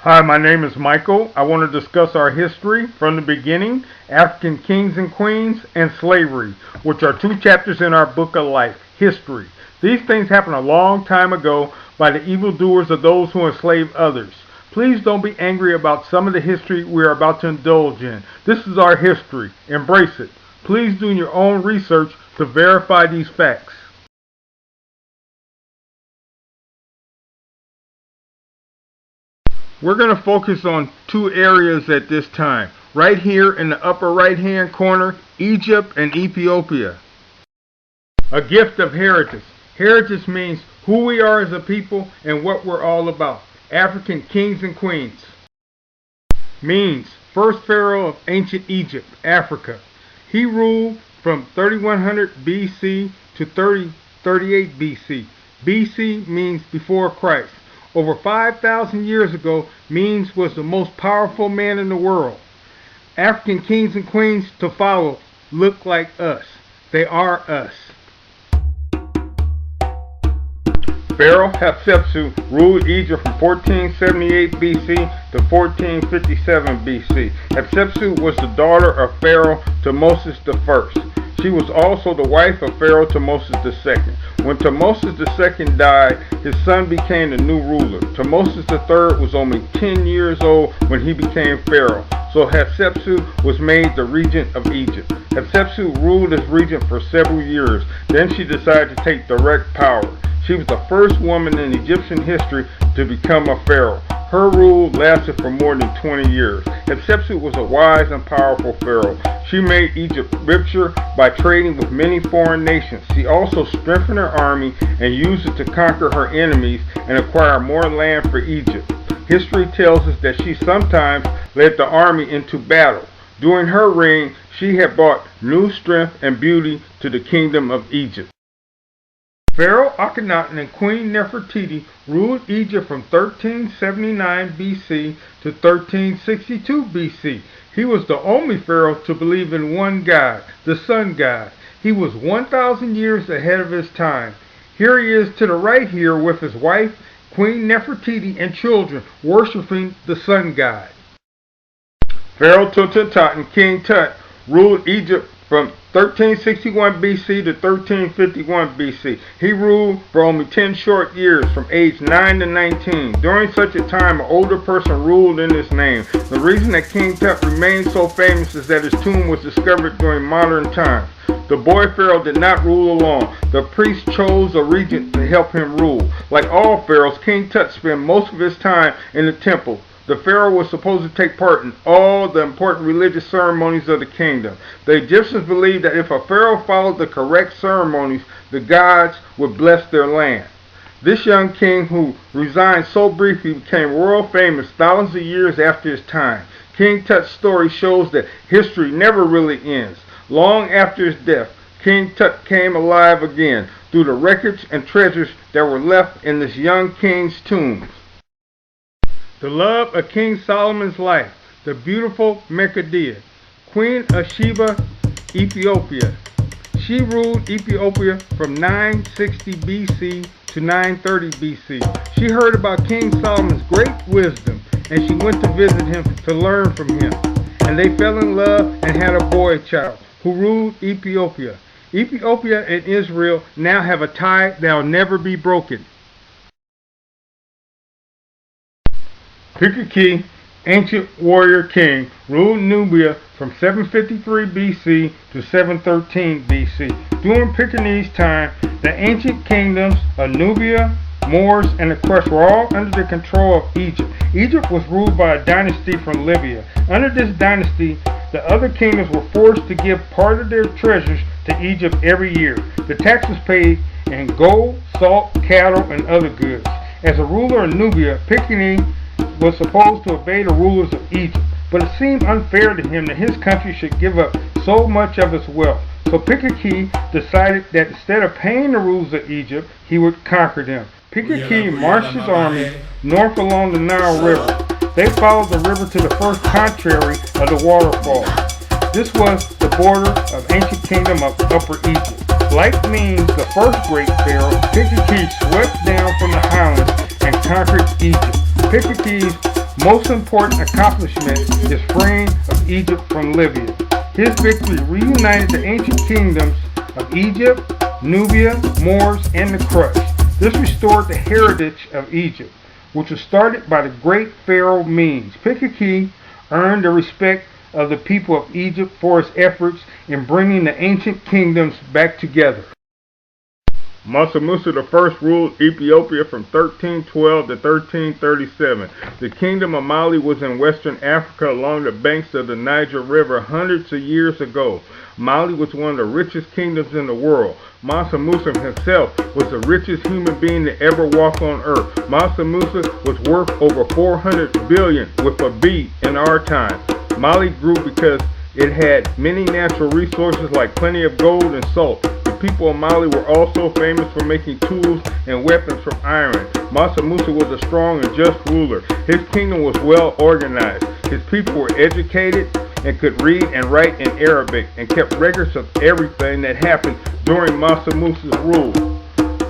Hi, my name is Michael. I want to discuss our history from the beginning, African kings and queens, and slavery, which are two chapters in our book of life, history. These things happened a long time ago by the evildoers of those who enslave others. Please don't be angry about some of the history we are about to indulge in. This is our history. Embrace it. Please do your own research to verify these facts. We're going to focus on two areas at this time. Right here in the upper right hand corner, Egypt and Ethiopia. A gift of heritage. Heritage means who we are as a people and what we're all about. African kings and queens. Means first pharaoh of ancient Egypt, Africa. He ruled from 3100 BC to 3038 BC. BC means before Christ. Over 5,000 years ago, Menes was the most powerful man in the world. African kings and queens to follow look like us. They are us. Pharaoh Hatshepsut ruled Egypt from 1478 BC to 1457 BC. Hatshepsut was the daughter of Pharaoh Thutmose I. She was also the wife of Pharaoh Thutmose II. When Thutmose II died, his son became the new ruler. Thutmose III was only 10 years old when he became Pharaoh, so Hatshepsut was made the regent of Egypt. Hatshepsut ruled as regent for several years. Then she decided to take direct power. She was the first woman in Egyptian history to become a pharaoh. Her rule lasted for more than 20 years. Hatshepsut was a wise and powerful pharaoh. She made Egypt richer by trading with many foreign nations. She also strengthened her army and used it to conquer her enemies and acquire more land for Egypt. History tells us that she sometimes led the army into battle. During her reign, she had brought new strength and beauty to the kingdom of Egypt. Pharaoh Akhenaten and Queen Nefertiti ruled Egypt from 1379 BC to 1362 BC. He was the only pharaoh to believe in one God, the sun god. He was 1,000 years ahead of his time. Here he is to the right here with his wife, Queen Nefertiti, and children worshiping the sun god. Pharaoh Tut and King Tut ruled Egypt from 1361 BC to 1351 BC. He ruled for only 10 short years, from age 9 to 19. During such a time, an older person ruled in his name. The reason that King Tut remained so famous is that his tomb was discovered during modern times. The boy pharaoh did not rule alone. The priest chose a regent to help him rule. Like all pharaohs, King Tut spent most of his time in the temple. The pharaoh was supposed to take part in all the important religious ceremonies of the kingdom. The Egyptians believed that if a pharaoh followed the correct ceremonies, the gods would bless their land. This young king, who resigned so briefly, became world famous thousands of years after his time. King Tut's story shows that history never really ends. Long after his death, King Tut came alive again through the records and treasures that were left in this young king's tomb. The love of King Solomon's life, the beautiful Menelik, Queen of Sheba, Ethiopia. She ruled Ethiopia from 960 BC to 930 BC. She heard about King Solomon's great wisdom, and she went to visit him to learn from him. And they fell in love and had a boy child who ruled Ethiopia. Ethiopia and Israel now have a tie that will never be broken. Piye, ancient warrior king, ruled Nubia from 753 BC to 713 BC. During Piye's time, the ancient kingdoms of Nubia, Moors, and the Kush were all under the control of Egypt. Egypt was ruled by a dynasty from Libya. Under this dynasty, the other kingdoms were forced to give part of their treasures to Egypt every year. The tax was paid in gold, salt, cattle, and other goods. As a ruler of Nubia, Piye was supposed to obey the rulers of Egypt, but it seemed unfair to him that his country should give up so much of its wealth. So Piye decided that instead of paying the rulers of Egypt, he would conquer them. Piye marched his army north along the Nile River. They followed the river to the first contrary of the waterfall. This was the border of ancient kingdom of Upper Egypt. Like Menes, the first great pharaoh, Piye swept down from the highlands and conquered Egypt. Piye's most important accomplishment is freeing of Egypt from Libya. His victory reunited the ancient kingdoms of Egypt, Nubia, Moors, and the Crush. This restored the heritage of Egypt, which was started by the great pharaoh Menes. Piye earned the respect of the people of Egypt for his efforts in bringing the ancient kingdoms back together. Musa I ruled Ethiopia from 1312 to 1337. The kingdom of Mali was in western Africa along the banks of the Niger River hundreds of years ago. Mali was one of the richest kingdoms in the world. Mansa himself was the richest human being to ever walk on earth. Mansa was worth over 400 billion with a B in our time. Mali grew because it had many natural resources like plenty of gold and salt. The people of Mali were also famous for making tools and weapons from iron. Mansa was a strong and just ruler. His kingdom was well organized. His people were educated and could read and write in Arabic and kept records of everything that happened during Mansa rule.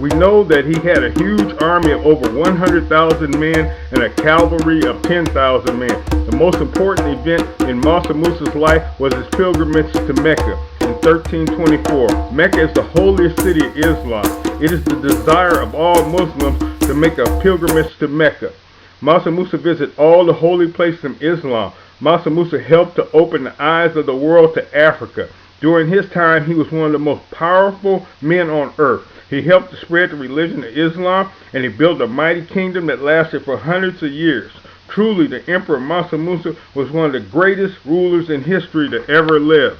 We know that he had a huge army of over 100,000 men and a cavalry of 10,000 men. The most important event in Mansa life was his pilgrimage to Mecca in 1324. Mecca is the holiest city of Islam. It is the desire of all Muslims to make a pilgrimage to Mecca. Mansa visited all the holy places in Islam. Mansa helped to open the eyes of the world to Africa. During his time, he was one of the most powerful men on earth. He helped to spread the religion of Islam, and he built a mighty kingdom that lasted for hundreds of years. Truly, the Emperor Mansa was one of the greatest rulers in history to ever live.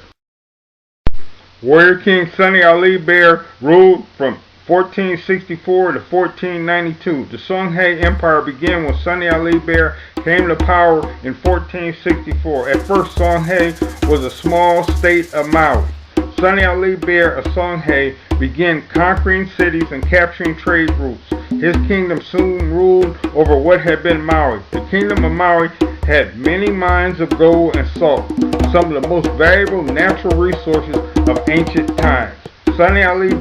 Warrior King Sunni Ali ruled from 1464 to 1492. The Songhai Empire began when Sunni Ali came to power in 1464. At first, Songhai was a small state of Maui. Sunni Ali of Songhai began conquering cities and capturing trade routes. His kingdom soon ruled over what had been Maui. The kingdom of Maui had many mines of gold and salt, some of the most valuable natural resources of ancient times. Sunni Ali's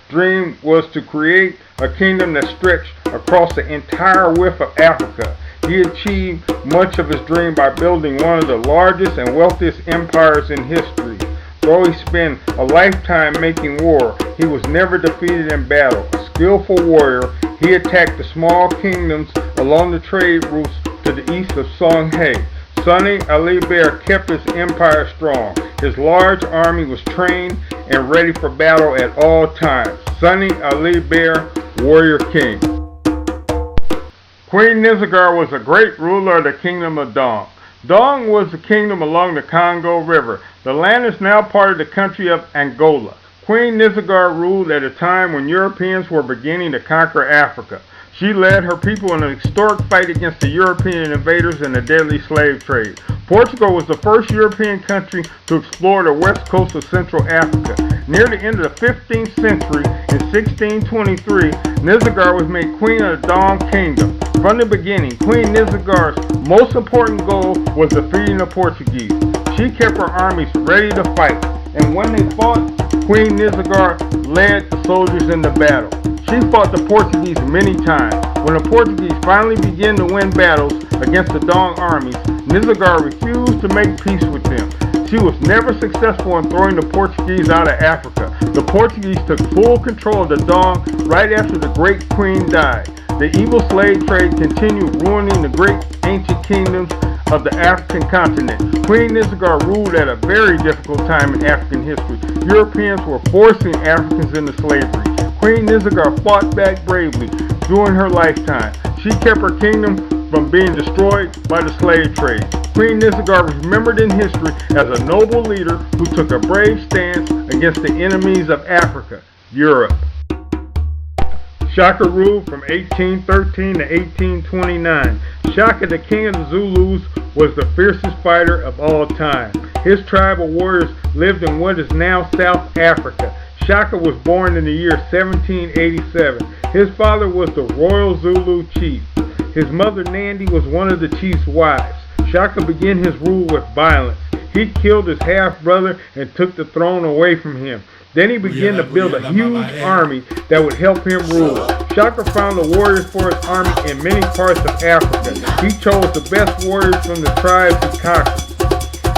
dream was to create a kingdom that stretched across the entire width of Africa. He achieved much of his dream by building one of the largest and wealthiest empires in history. Though he spent a lifetime making war, he was never defeated in battle. A skillful warrior, he attacked the small kingdoms along the trade routes to the east of Songhai. Sunni Ali kept his empire strong. His large army was trained and ready for battle at all times. Sunni Ali Warrior King. Queen Nzinga was a great ruler of the kingdom of Dong. Dong was the kingdom along the Congo River. The land is now part of the country of Angola. Queen Nzinga ruled at a time when Europeans were beginning to conquer Africa. She led her people in an historic fight against the European invaders and the deadly slave trade. Portugal was the first European country to explore the west coast of Central Africa. Near the end of the 15th century, in 1623, Nzinga was made queen of the Dong Kingdom. From the beginning, Queen Nzinga's most important goal was defeating the Portuguese. She kept her armies ready to fight, and when they fought, Queen Nzinga led the soldiers into battle. She fought the Portuguese many times. When the Portuguese finally began to win battles against the Dong armies, Nzinga refused to make peace with them. She was never successful in throwing the Portuguese out of Africa. The Portuguese took full control of the Dong right after the great queen died. The evil slave trade continued ruining the great ancient kingdoms of the African continent. Queen Nzinga ruled at a very difficult time in African history. Europeans were forcing Africans into slavery. Queen Nzinga fought back bravely during her lifetime. She kept her kingdom from being destroyed by the slave trade. Queen Nzinga was remembered in history as a noble leader who took a brave stance against the enemies of Africa, Europe. Shaka ruled from 1813 to 1829. Shaka, the king of the Zulus, was the fiercest fighter of all time. His tribal warriors lived in what is now South Africa. Shaka was born in the year 1787. His father was the royal Zulu chief. His mother Nandi was one of the chief's wives. Shaka began his rule with violence. He killed his half-brother and took the throne away from him. Then he began to build a huge army that would help him rule. Shaka found the warriors for his army in many parts of Africa. He chose the best warriors from the tribes he conquered.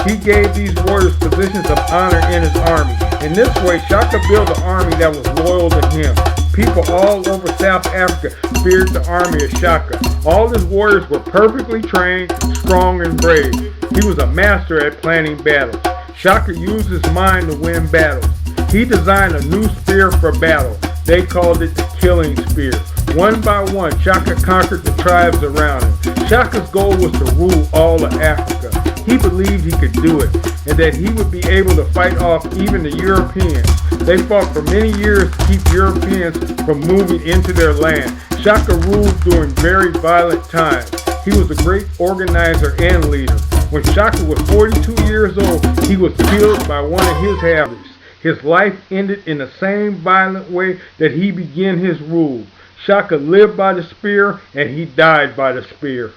He gave these warriors positions of honor in his army. In this way, Shaka built an army that was loyal to him. People all over South Africa feared the army of Shaka. All his warriors were perfectly trained, strong, and brave. He was a master at planning battles. Shaka used his mind to win battles. He designed a new spear for battle. They called it the killing spear. One by one, Shaka conquered the tribes around him. Shaka's goal was to rule all of Africa. He believed he could do it, and that he would be able to fight off even the Europeans. They fought for many years to keep Europeans from moving into their land. Shaka ruled during very violent times. He was a great organizer and leader. When Shaka was 42 years old, he was killed by one of his half-brothers. His life ended in the same violent way that he began his rule. Shaka lived by the spear, and he died by the spear.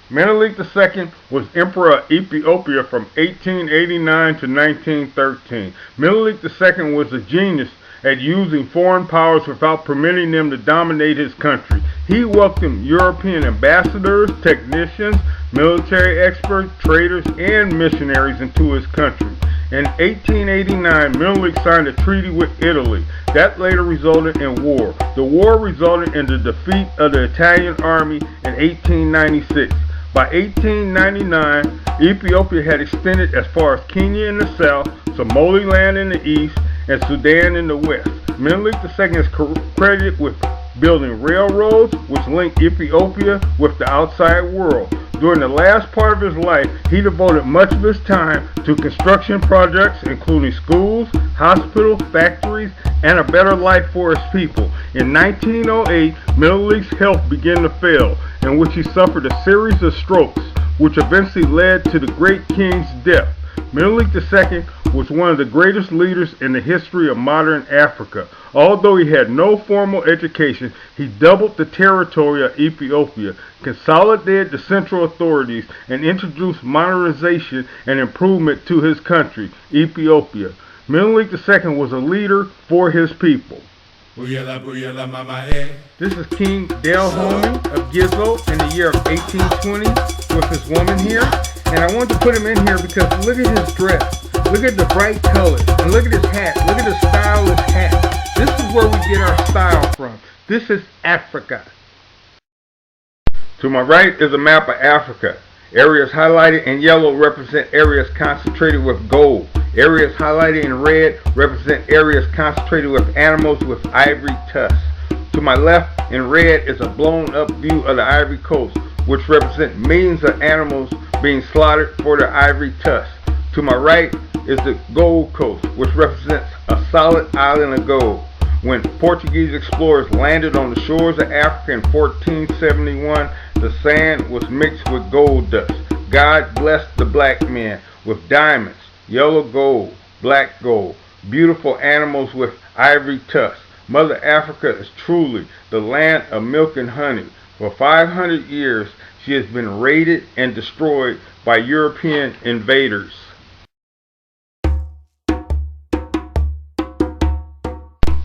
Menelik II was Emperor of Ethiopia from 1889 to 1913. Menelik II was a genius at using foreign powers without permitting them to dominate his country. He welcomed European ambassadors, technicians, military experts, traders, and missionaries into his country. In 1889, Menelik signed a treaty with Italy. That later resulted in war. The war resulted in the defeat of the Italian army in 1896. By 1899, Ethiopia had extended as far as Kenya in the south, Somaliland in the east, and Sudan in the west. Menelik II is credited with building railroads which linked Ethiopia with the outside world. During the last part of his life, he devoted much of his time to construction projects including schools, hospitals, factories, and a better life for his people. In 1908, Menelik's health began to fail, in which he suffered a series of strokes, which eventually led to the great king's death. Menelik II was one of the greatest leaders in the history of modern Africa. Although he had no formal education, he doubled the territory of Ethiopia, consolidated the central authorities, and introduced modernization and improvement to his country, Ethiopia. Menelik II was a leader for his people. This is King Delhomen of Gizo in the year of 1820 with his woman here. And I wanted to put him in here because look at his dress. Look at the bright colors. And look at his hat. Look at the stylish hat. This is where we get our style from. This is Africa. To my right is a map of Africa. Areas highlighted in yellow represent areas concentrated with gold. Areas highlighted in red represent areas concentrated with animals with ivory tusks. To my left in red is a blown up view of the Ivory Coast, which represent millions of animals being slaughtered for their ivory tusks. To my right is the Gold Coast, which represents a solid island of gold. When Portuguese explorers landed on the shores of Africa in 1471, the sand was mixed with gold dust. God blessed the black men with diamonds, yellow gold, black gold, beautiful animals with ivory tusks. Mother Africa is truly the land of milk and honey. For 500 years, she has been raided and destroyed by European invaders.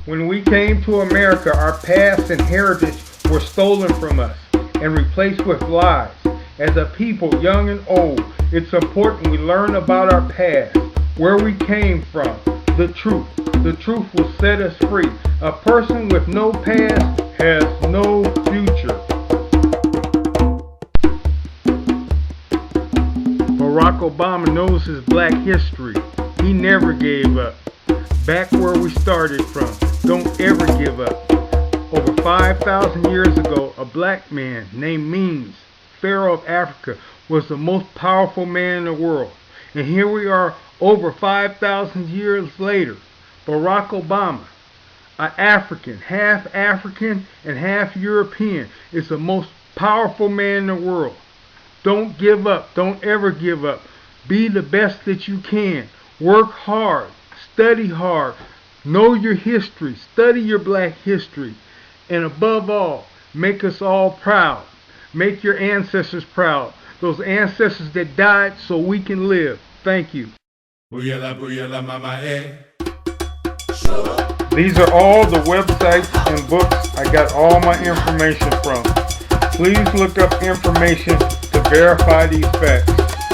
When we came to America, our past and heritage were stolen from us and replaced with lies. As a people, young and old, it's important we learn about our past, where we came from, the truth. The truth will set us free. A person with no past has no future. Barack Obama knows his black history. He never gave up. Back where we started from. Don't ever give up. Over 5,000 years ago, a black man named Menes, Pharaoh of Africa, was the most powerful man in the world. And here we are over 5,000 years later. Barack Obama, an African and half European, is the most powerful man in the world. Don't give up. Don't ever give up. Be the best that you can. Work hard. Study hard. Know your history. Study your black history. And above all, make us all proud. Make your ancestors proud. Those ancestors that died so we can live. Thank you. These are all the websites and books I got all my information from. Please look up information to verify these facts.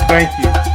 Thank you.